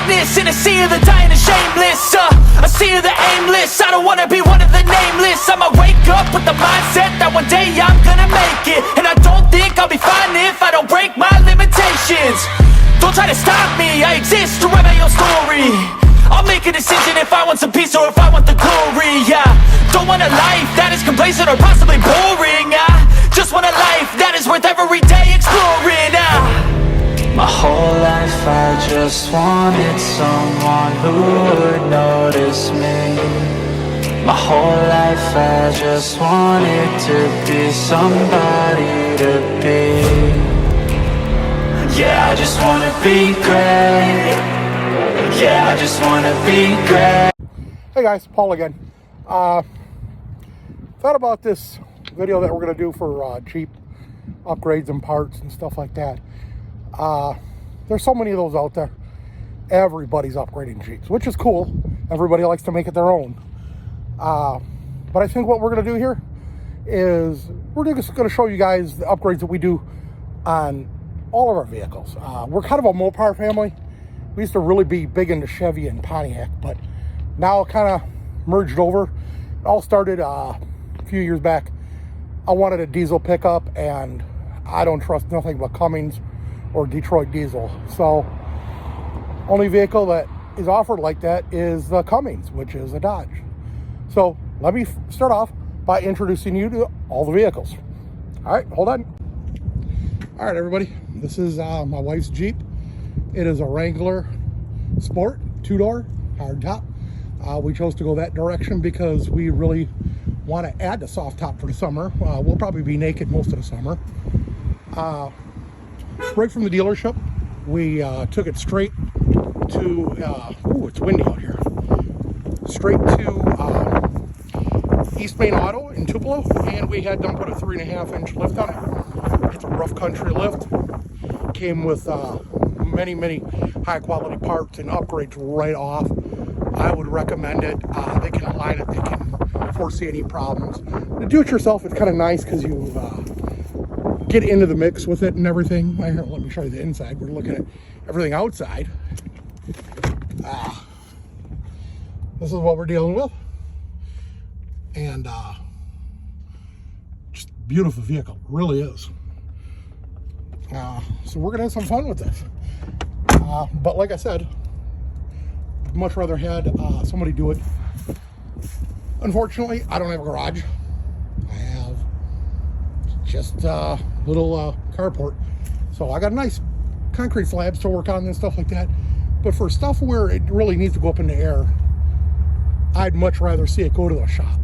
greatness in a sea of the dying and shameless. A sea of the aimless. I don't wanna be one of the nameless. I'ma wake up with the mindset that one day I'm gonna make it. And I don't think I'll be fine if I don't break my limitations. Don't try to stop me, I exist to write my own story. I'll make a decision if I want some peace or if I want the glory. Yeah, don't want a life that is complacent or possibly boring. I just want a life that is worth every day exploring. My whole life I just wanted someone who would notice me. My whole life I just wanted to be somebody to be. Yeah, I just wanna be great. Yeah, I just wanna be great. Hey guys, Paul again. Thought about this video that we're gonna do for Jeep upgrades and parts and stuff like that. There's so many of those out there. Everybody's upgrading Jeeps, which is cool. Everybody likes to make it their own. But I think what we're gonna do here is we're just gonna show you guys the upgrades that we do on all of our vehicles. We're kind of a Mopar family. We used to really be big into Chevy and Pontiac, but now kind of merged over. It all started a few years back. I wanted a diesel pickup, and I don't trust nothing but Cummins or Detroit diesel. So only vehicle that is offered like that is the Cummins, which is a Dodge. So let me start off by introducing you to all the vehicles. All right, hold on. All right, everybody, this is my wife's Jeep. It is a Wrangler Sport, 2-door, hard top. We chose to go that direction because we really want to add the soft top for the summer. We'll probably be naked most of the summer. Right from the dealership, we took it straight to, it's windy out here, straight to East Main Auto in Tupelo, and we had them put a 3.5-inch lift on it. It's a rough country lift. Came with many high quality parts and upgrades right off. I would recommend it. They can align it, they can foresee any problems. To do it yourself, it's kind of nice because you get into the mix with it and everything. Here, let me show you the inside. We're looking at everything outside. This is what we're dealing with. And just beautiful vehicle, really is. So we're gonna have some fun with this. But like I said, much rather had somebody do it. Unfortunately, I don't have a garage. I have just a little carport. So I got nice concrete slabs to work on and stuff like that. But for stuff where it really needs to go up in the air, I'd much rather see it go to a shop.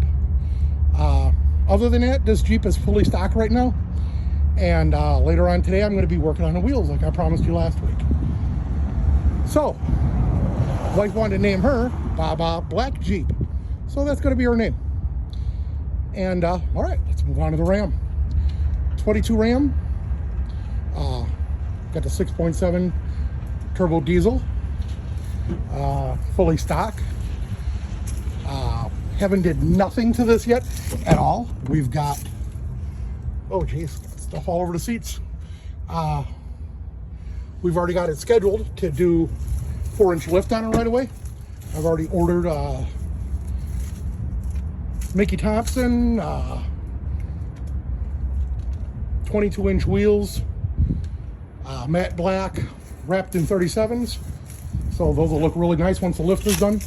Other than that, this Jeep is fully stocked right now. And later on today, I'm going to be working on the wheels like I promised you last week. So, wife wanted to name her Baba Black Jeep. So that's going to be her name. And all right, let's move on to the Ram. 22 Ram. Got the 6.7 turbo diesel. Fully stock. Haven't did nothing to this yet at all. We've got, oh geez, stuff all over the seats. We've already got it scheduled to do 4-inch lift on it right away. I've already ordered Mickey Thompson 22-inch wheels, matte black, wrapped in 37s. So those will look really nice once the lift is done.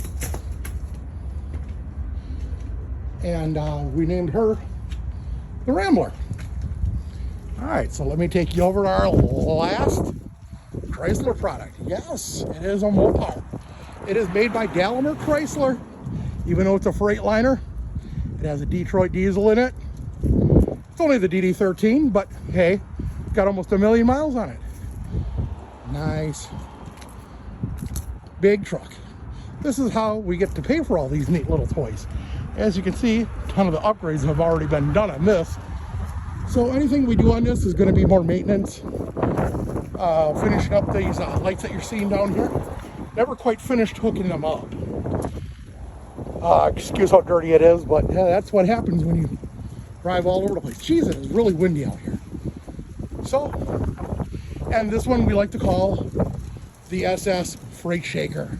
And we named her the Rambler. All right, so let me take you over to our last Chrysler product. Yes, it is a Mopar. It is made by Gallagher Chrysler. Even though it's a Freightliner, it has a Detroit diesel in it. It's only the DD13, but hey, it's got almost 1 million miles on it. Nice. Big truck. This is how we get to pay for all these neat little toys. As you can see, a ton of the upgrades have already been done on this. So anything we do on this is going to be more maintenance. Finishing up these lights that you're seeing down here. Never quite finished hooking them up. Excuse how dirty it is, but yeah, that's what happens when you drive all over the place. Jeez, it is really windy out here. So, and this one we like to call the SS Freight Shaker.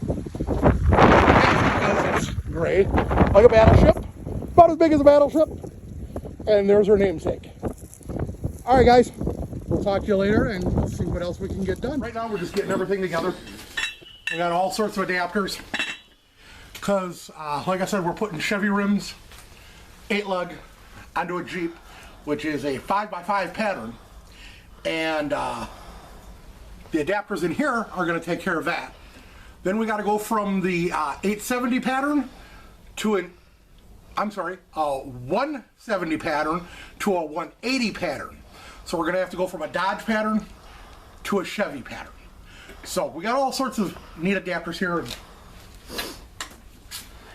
Because it's gray, like a battleship, about as big as a battleship, and there's her namesake. All right, guys, we'll talk to you later and see what else we can get done. Right now, we're just getting everything together. We got all sorts of adapters because, like I said, we're putting Chevy rims, 8-lug, onto a Jeep, which is a 5x5 pattern, and the adapters in here are going to take care of that. Then we got to go from the 870 pattern to a 170 pattern to a 180 pattern. So we're going to have to go from a Dodge pattern to a Chevy pattern. So we got all sorts of neat adapters here and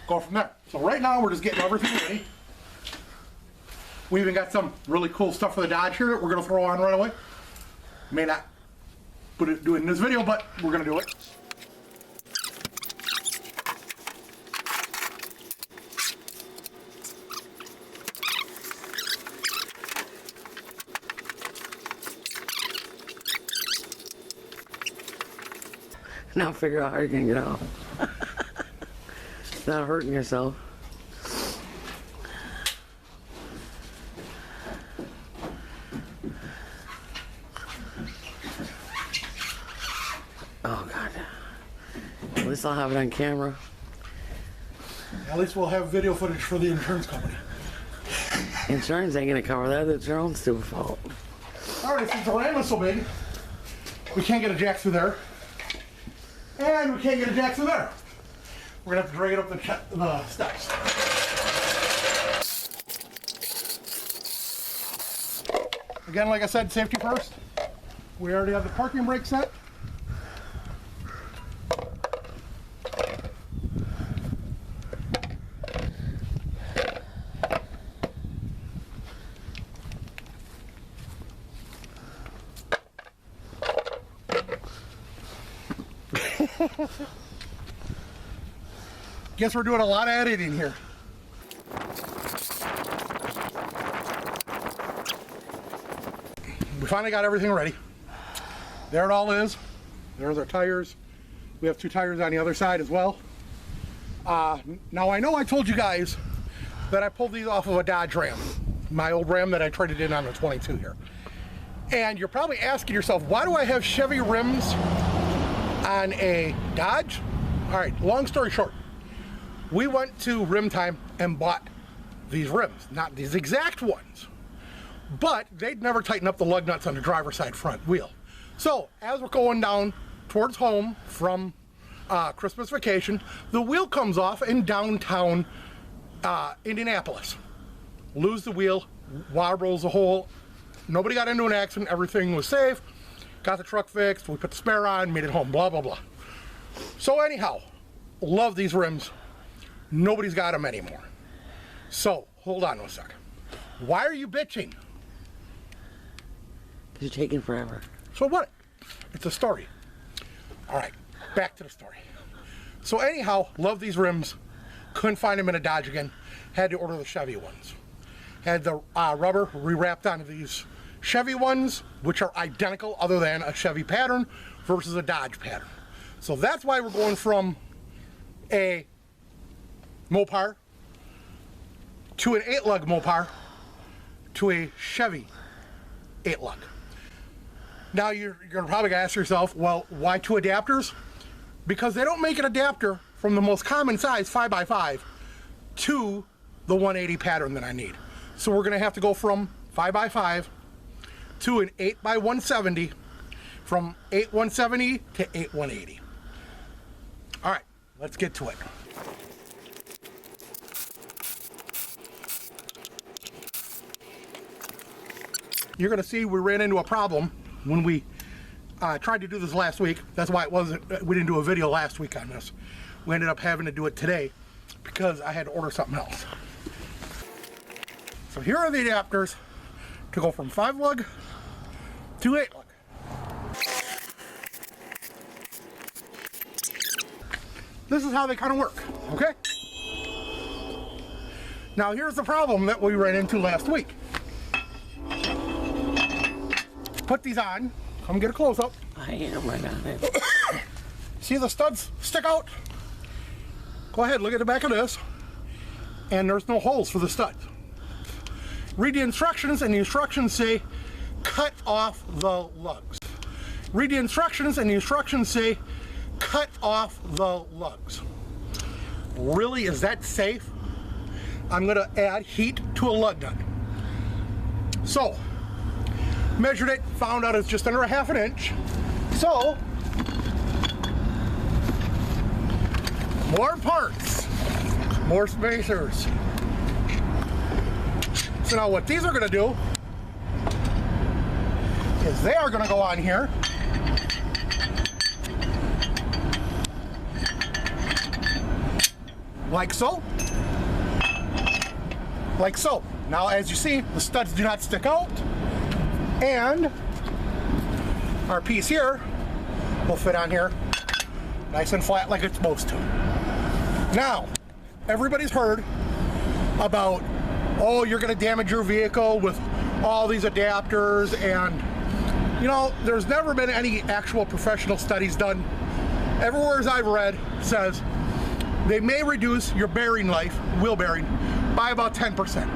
go from there. So right now we're just getting everything ready. We even got some really cool stuff for the Dodge here that we're going to throw on right away. May not do it in this video, but we're going to do it. Now figure out how you're gonna get out. Not hurting yourself. Oh God. At least I'll have it on camera. At least we'll have video footage for the insurance company. Insurance ain't gonna cover that. That's your own stupid fault. Alright, since the ram is so big, we can't get a jack through there. And we can't get a jack through there. We're going to have to drag it up the steps. Again, like I said, safety first. We already have the parking brake set. Guess we're doing a lot of editing here. We finally got everything ready. There it all is. There's our tires. We have 2 tires on the other side as well. Now I know I told you guys that I pulled these off of a Dodge Ram, my old Ram that I traded in on the 22 here. And you're probably asking yourself, why do I have Chevy rims on a Dodge? All right, long story short, we went to Rim Time and bought these rims, not these exact ones, but they'd never tighten up the lug nuts on the driver's side front wheel. So as we're going down towards home from Christmas vacation, the wheel comes off in downtown Indianapolis. Lose the wheel, wire rolls a hole. Nobody got into an accident, everything was safe. Got the truck fixed, we put the spare on, made it home, blah, blah, blah. So anyhow, love these rims. Nobody's got them anymore. So, hold on a second. Why are you bitching? You're taking forever. So what? It's a story. All right, back to the story. So anyhow, love these rims. Couldn't find them in a Dodge again. Had to order the Chevy ones. Had the rubber rewrapped onto these Chevy ones, which are identical other than a Chevy pattern versus a Dodge pattern. So that's why we're going from a Mopar to an 8-lug Mopar to a Chevy 8-lug. Now you're probably gonna ask yourself, well, why 2 adapters? Because they don't make an adapter from the most common size 5x5 to the 180 pattern that I need. So we're gonna have to go from 5x5 to an 8x170, from 8-170 to 8-180. All right, let's get to it. You're gonna see we ran into a problem when we tried to do this last week. That's why we didn't do a video last week on this. We ended up having to do it today because I had to order something else. So here are the adapters to go from 5-lug to 8-lug. This is how they kind of work, okay? Now here's the problem that we ran into last week. Put these on, come get a close-up. I am right on it. See the studs stick out? Go ahead, look at the back of this. And there's no holes for the studs. Read the instructions, and the instructions say cut off the lugs. Read the instructions, and the instructions say cut off the lugs. Really, is that safe? I'm gonna add heat to a lug nut. So, measured it, found out it's just under a ½ an inch. So, more parts, more spacers. So now what these are gonna do is they are gonna go on here. Like so. Like so. Now as you see, the studs do not stick out. And our piece here will fit on here nice and flat like it's supposed to. Now, everybody's heard about, oh, you're gonna damage your vehicle with all these adapters, and you know, there's never been any actual professional studies done. Everywhere as I've read says they may reduce your bearing life, wheel bearing, by about 10%.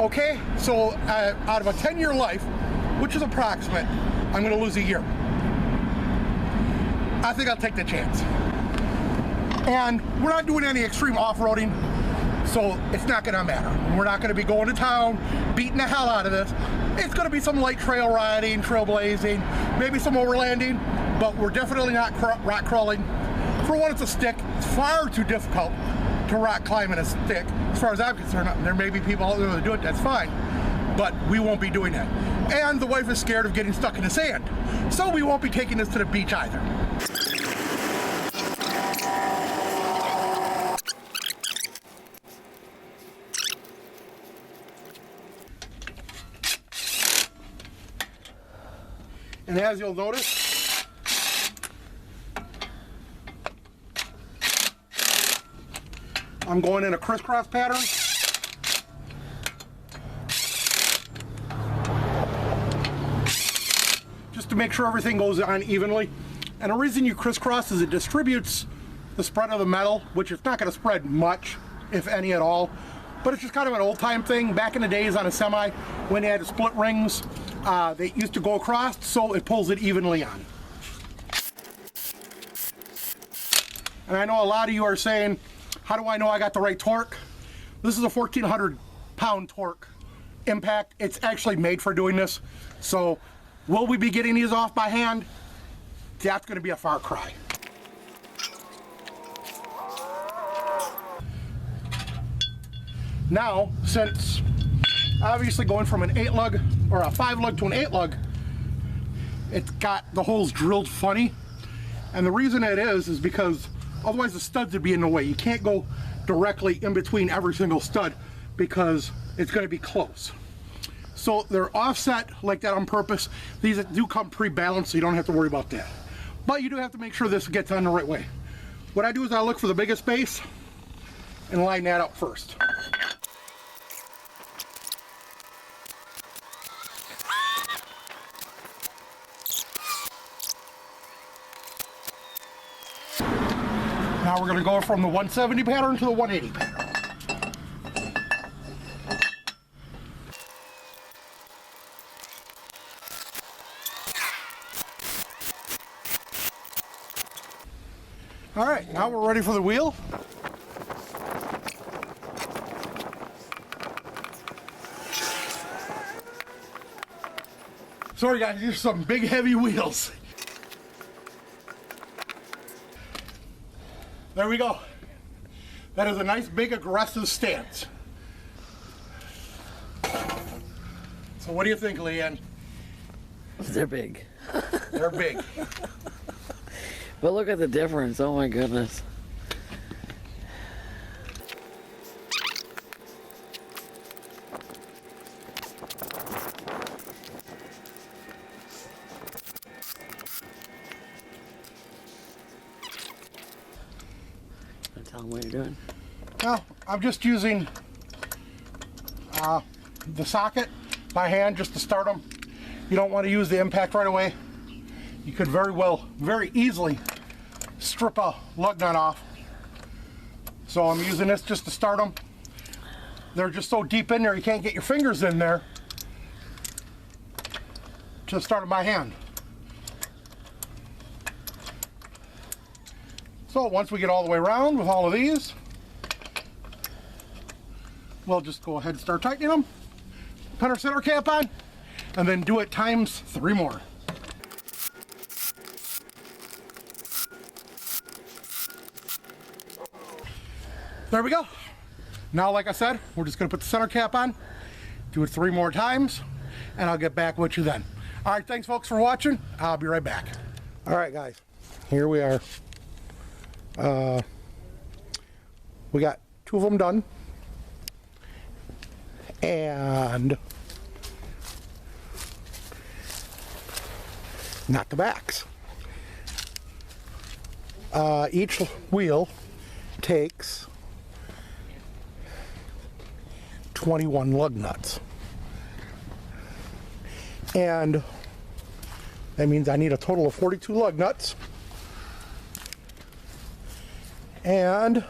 Okay, so out of a 10-year life, which is approximate, I'm gonna lose a year. I think I'll take the chance. And we're not doing any extreme off-roading, so it's not gonna matter. We're not gonna be going to town, beating the hell out of this. It's gonna be some light trail riding, trail blazing, maybe some overlanding, but we're definitely not rock crawling. For one, it's a stick. It's far too difficult to rock climb in a stick. As far as I'm concerned, there may be people out there that do it, that's fine, but we won't be doing that. And the wife is scared of getting stuck in the sand, so we won't be taking this to the beach either. And as you'll notice, I'm going in a crisscross pattern. Just to make sure everything goes on evenly. And the reason you crisscross is it distributes the spread of the metal, which is not going to spread much, if any at all. But it's just kind of an old time thing. Back in the days on a semi, when they had the split rings, they used to go across, so it pulls it evenly on. And I know a lot of you are saying, how do I know I got the right torque? This is a 1,400 pound torque impact. It's actually made for doing this. So will we be getting these off by hand? That's going to be a far cry. Now, since obviously going from an 8 lug or a 5 lug to an 8 lug, it's got the holes drilled funny. And the reason it is because otherwise the studs would be in the way. You can't go directly in between every single stud because it's going to be close. So they're offset like that on purpose. These do come pre-balanced, so you don't have to worry about that. But you do have to make sure this gets on the right way. What I do is I look for the biggest space and line that up first. Now we're going to go from the 170 pattern to the 180 pattern. All right, now we're ready for the wheel. Sorry guys, these are some big heavy wheels. There we go. That is a nice big aggressive stance. So what do you think, Leanne? They're big. They're big. But look at the difference. Oh my goodness. Tell them what you're doing. Well, I'm just using the socket by hand just to start them. You don't want to use the impact right away. You could very easily strip a lug nut off. So I'm using this just to start them. They're just so deep in there you can't get your fingers in there. Just start them by hand. So once we get all the way around with all of these, we'll just go ahead and start tightening them, put our center cap on, and then do it times 3 more. There we go. Now, like I said, we're just gonna put the center cap on, do it 3 more times, and I'll get back with you then. All right, thanks folks for watching. I'll be right back. All right, guys, here we are. We got 2 of them done, and not the backs. Each wheel takes 21 lug nuts, and that means I need a total of 42 lug nuts, and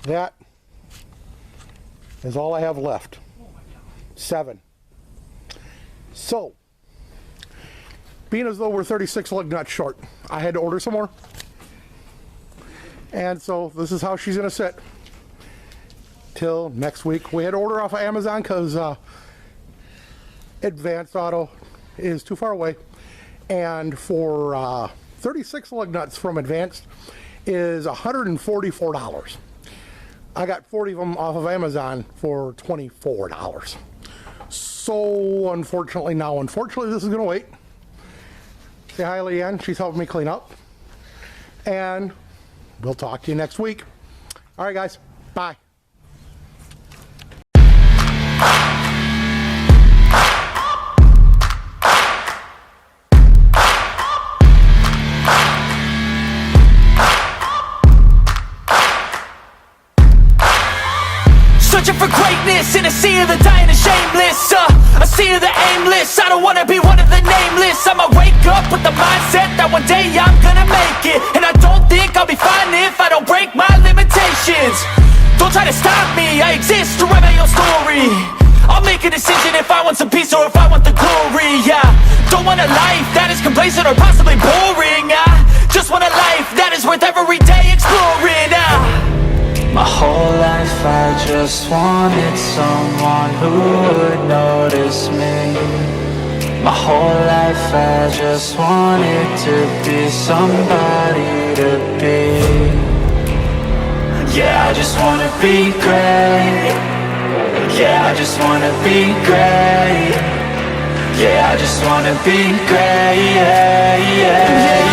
that is all I have left. 7. So, being as though we're 36 lug nuts short, I had to order some more. And so this is how she's gonna sit till next week. We had to order off of Amazon because Advanced Auto is too far away. And for 36 lug nuts from Advanced is $144. I got 40 of them off of Amazon for $24. So unfortunately this is gonna wait. Say hi, Leanne. She's helping me clean up. And we'll talk to you next week. All right, guys. Bye. Searching for greatness in a sea of the dying and shameless, a sea of the aimless. I don't wanna be one of the nameless. I'ma wake up with the mindset that one day I'm gonna make it, and I don't think I'll be fine if I don't break my limitations. Don't try to stop me, I exist to write my own story. I'll make a decision if I want some peace or if I want the glory. Yeah, don't want a life that is complacent or possibly boring. I just want a life that is worth every day exploring. My whole life I just wanted someone who would notice me. My whole life I just wanted to be somebody to be. Yeah, I just wanna be great. Yeah, I just wanna be great. Yeah, I just wanna be great. Yeah, yeah.